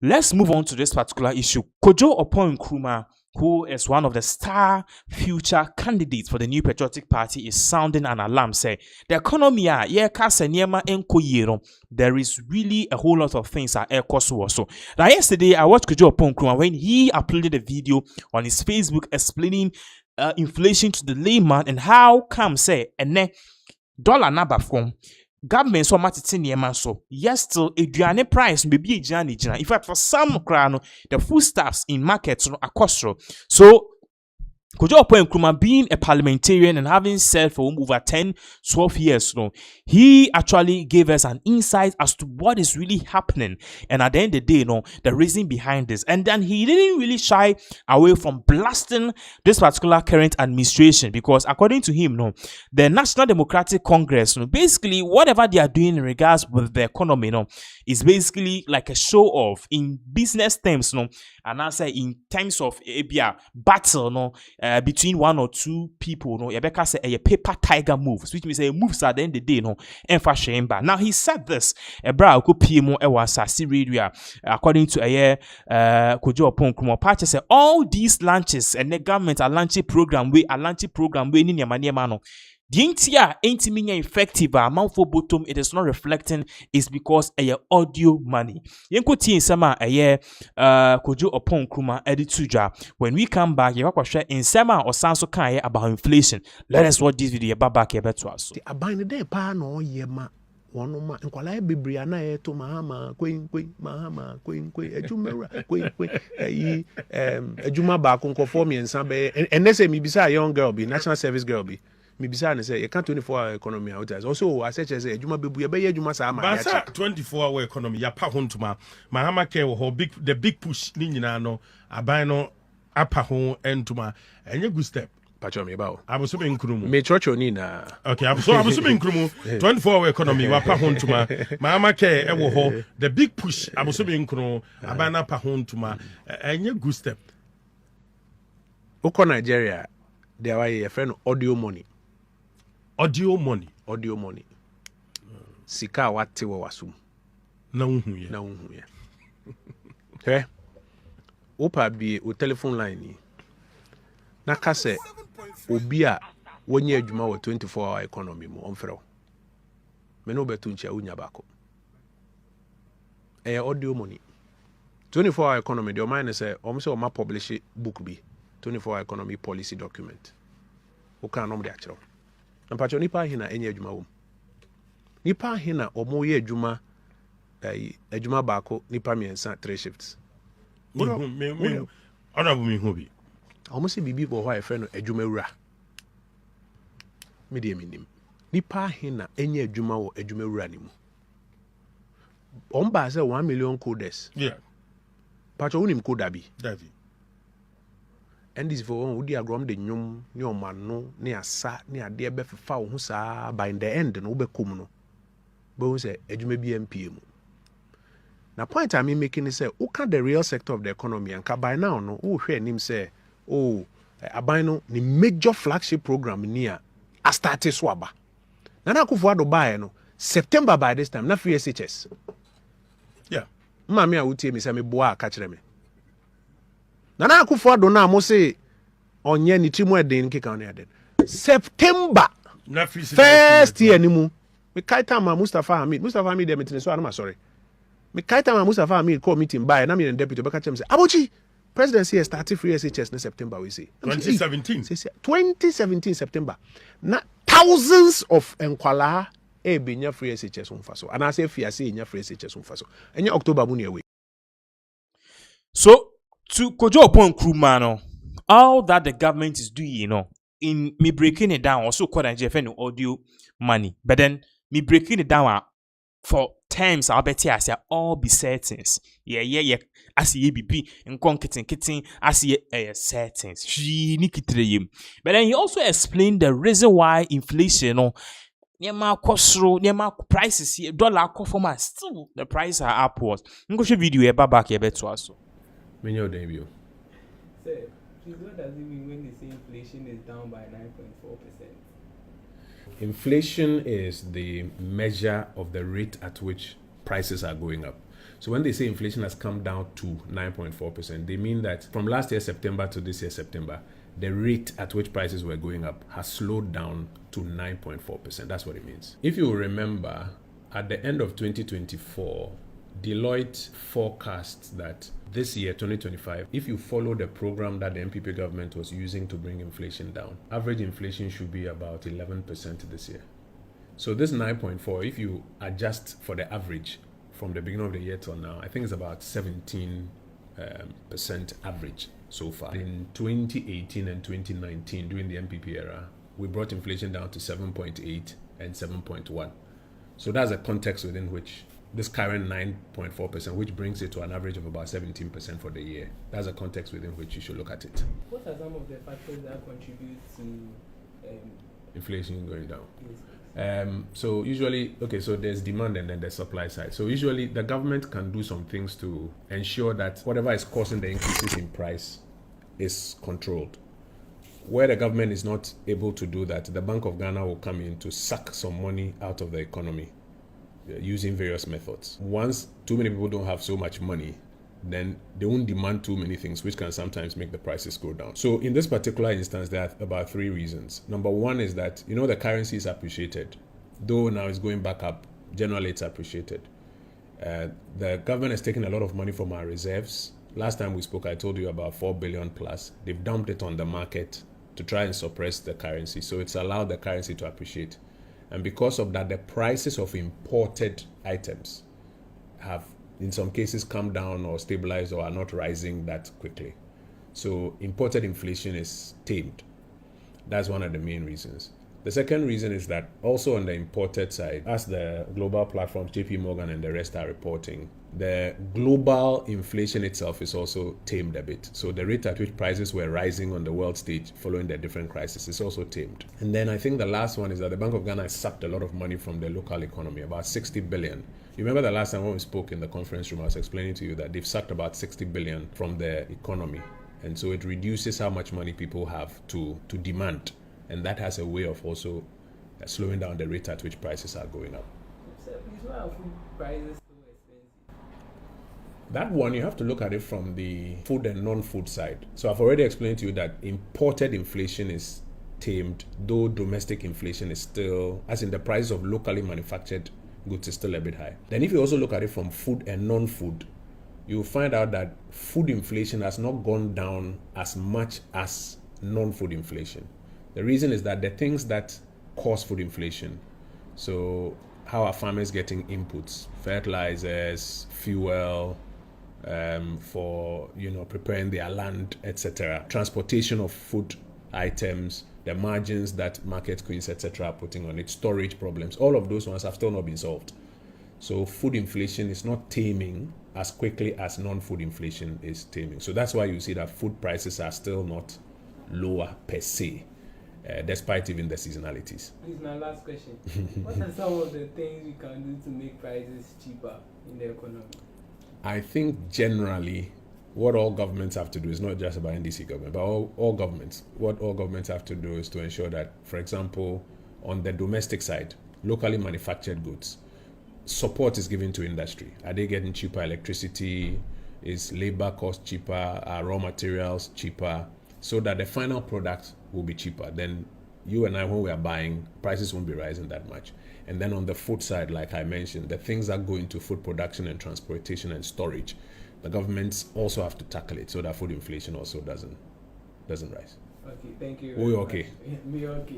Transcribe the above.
Let's move on to this particular issue. Kojo Oppong Nkrumah, who is one of the star future candidates for the New Patriotic Party, is sounding an alarm. Say the economy, there is really a whole lot of things that so. Now, yesterday I watched Kojo Oppong Nkrumah when he uploaded a video on his Facebook explaining inflation to the layman and how come say and dollar number from government so much so yes still aduane price maybe a jana. In fact, for some crown the foodstuffs in markets no akosro. So Kojo Oppong Nkrumah, being a parliamentarian and having served for over 10-12 years, he actually gave us an insight as to what is really happening. And at the end of the day, the reason behind this. And then he didn't really shy away from blasting this particular current administration because according to him, the National Democratic Congress, basically whatever they are doing in regards with the economy, is basically like a show off in business terms, and I say in terms of a battle, between one or two people, Rebecca say a paper tiger moves, which means moves at the end of the day, and now he said this, according to Kojo Oppong Nkrumah, Pacha say all these launches and the government are launching program we in your the entire ain't effective amount for bottom it is not reflecting is because audio money. Yenko tiin sama Kojo Oppong Nkrumah edituja. When we come back, you will share in sama or sanso kan about inflation. Let us watch this video back here to us. The abine de pa no yema one ma nkwala bebre na to Mahama queen ejumera queen ejuma ba ko form yensa be and they say me bisa young girl be national service girl be me bisa na say you can't 24-hour economy out there also I say ejuma bebu ye be ejuma sa ma ya 24-hour economy ya pa hontuma Mahama ke wo the big push ni nyina no aban no apa ho entuma enye good step pacho me ba o aboso be Nkrumah me chocho ni na okay aboso be Nkrumah 24-hour economy wa pa hontuma Mahama ke wo the big push aboso be Nkrumah aban na pa hontuma enye good step uko Nigeria there were a friend audio money sika wate wo wasum na unhu ye he opa bi o telephone line ni na ka se obi a wonye adwuma wo 24-hour economy mu onfrɛ me no betu nchia unya bako audio money 24-hour economy the mind say o ma publish book bi 24-hour economy policy document o kan nom de akero na pacho nipa hina enye adwuma wo nipa hina omo ye adwuma adwuma bako nipa miensa 3 shifts me honorable me hobi omo se bibi bo ho a friend no adwuma wura me de minim nipa hina enye adwuma wo adwuma wura ni mu omba say 1 million coders pacho unim coda bi David and this for one would agrom de nyum ne omano ne asa ne ade be fefa wo hu saa by the end no be kom no be hu say adwuma bi MPM na point I mean making is say uka the real sector of the economy and by now no wo hwe nim say aban no ni major flagship program ni a start so aba na Akufo-Addo buy no September by this time na free SHS mama a wutie me say me boa ka kire me na Akufo-Addo na mo say onye ni trimu eden keka on eden September na free first year ni mu me kaita ma Mustafa Hamid dem meeting so anama sorry me kaita ma Mustafa Hamid call meeting by na me deputy be ka kire me say abochi presidency started free SHS in September we say 2017 September na thousands of enkwala binya free SHS unfaso and I say fiase nya free SHS unfaso enye October mu ne we. So to Kojo Oppong Nkrumah, all that the government is doing, in me breaking it down, also called NGFN audio money, but then me breaking it down for terms, I'll bet I say all be settings. Yeah. I see ABP and kitten, I see settings. But then he also explained the reason why inflation, prices, dollar conformance, still the prices are upwards. Go show video back here to us. Menyo debut. Sir, please what does it mean when they say inflation is down by 9.4%? Inflation is the measure of the rate at which prices are going up. So when they say inflation has come down to 9.4%, they mean that from last year September to this year September, the rate at which prices were going up has slowed down to 9.4%. That's what it means. If you remember, at the end of 2024, Deloitte forecasts that this year, 2025, if you follow the program that the MPP government was using to bring inflation down, average inflation should be about 11% this year. So this 9.4, if you adjust for the average from the beginning of the year till now, I think it's about 17% average so far. In 2018 and 2019, during the MPP era, we brought inflation down to 7.8 and 7.1. So that's a context within which this current 9.4%, which brings it to an average of about 17% for the year. That's a context within which you should look at it. What are some of the factors that contribute to inflation going down? Yes. So usually, so there's demand and then there's supply side. So usually the government can do some things to ensure that whatever is causing the increases in price is controlled. Where the government is not able to do that, the Bank of Ghana will come in to suck some money out of the economy using various methods. Once too many people don't have so much money, then they won't demand too many things, which can sometimes make the prices go down. So in this particular instance, there are about 3 reasons. Number one is that, the currency is appreciated. Though now it's going back up, generally it's appreciated. The government has taken a lot of money from our reserves. Last time we spoke, I told you about 4 billion plus. They've dumped it on the market to try and suppress the currency. So it's allowed the currency to appreciate. And because of that, the prices of imported items have, in some cases, come down or stabilized or are not rising that quickly. So imported inflation is tamed. That's one of the main reasons. The second reason is that also on the imported side, as the global platforms, JP Morgan and the rest are reporting, the global inflation itself is also tamed a bit. So the rate at which prices were rising on the world stage following the different crises is also tamed. And then I think the last one is that the Bank of Ghana has sucked a lot of money from the local economy, about 60 billion. You remember the last time when we spoke in the conference room, I was explaining to you that they've sucked about 60 billion from the economy. And so it reduces how much money people have to demand. And that has a way of also slowing down the rate at which prices are going up. So please, why are food prices so expensive? That one, you have to look at it from the food and non-food side. So I've already explained to you that imported inflation is tamed, though domestic inflation is still, as in the price of locally manufactured goods is still a bit high. Then if you also look at it from food and non-food, you'll find out that food inflation has not gone down as much as non-food inflation. The reason is that the things that cause food inflation, so how are farmers getting inputs, fertilizers, fuel, for preparing their land, etc., transportation of food items, the margins that market queens, etc., are putting on it, storage problems, all of those ones have still not been solved. So food inflation is not taming as quickly as non-food inflation is taming. So that's why you see that food prices are still not lower per se, despite even the seasonalities. Please, my last question. What are some of the things we can do to make prices cheaper in the economy? I think generally what all governments have to do is not just about NDC government, but all governments. What all governments have to do is to ensure that, for example, on the domestic side, locally manufactured goods, support is given to industry. Are they getting cheaper electricity? Is labor cost cheaper? Are raw materials cheaper? So that the final product will be cheaper. Then you and I, when we are buying, prices won't be rising that much. And then on the food side, like I mentioned, the things that go into food production and transportation and storage, the governments also have to tackle it so that food inflation also doesn't rise. Okay, thank you. We're okay. We're okay.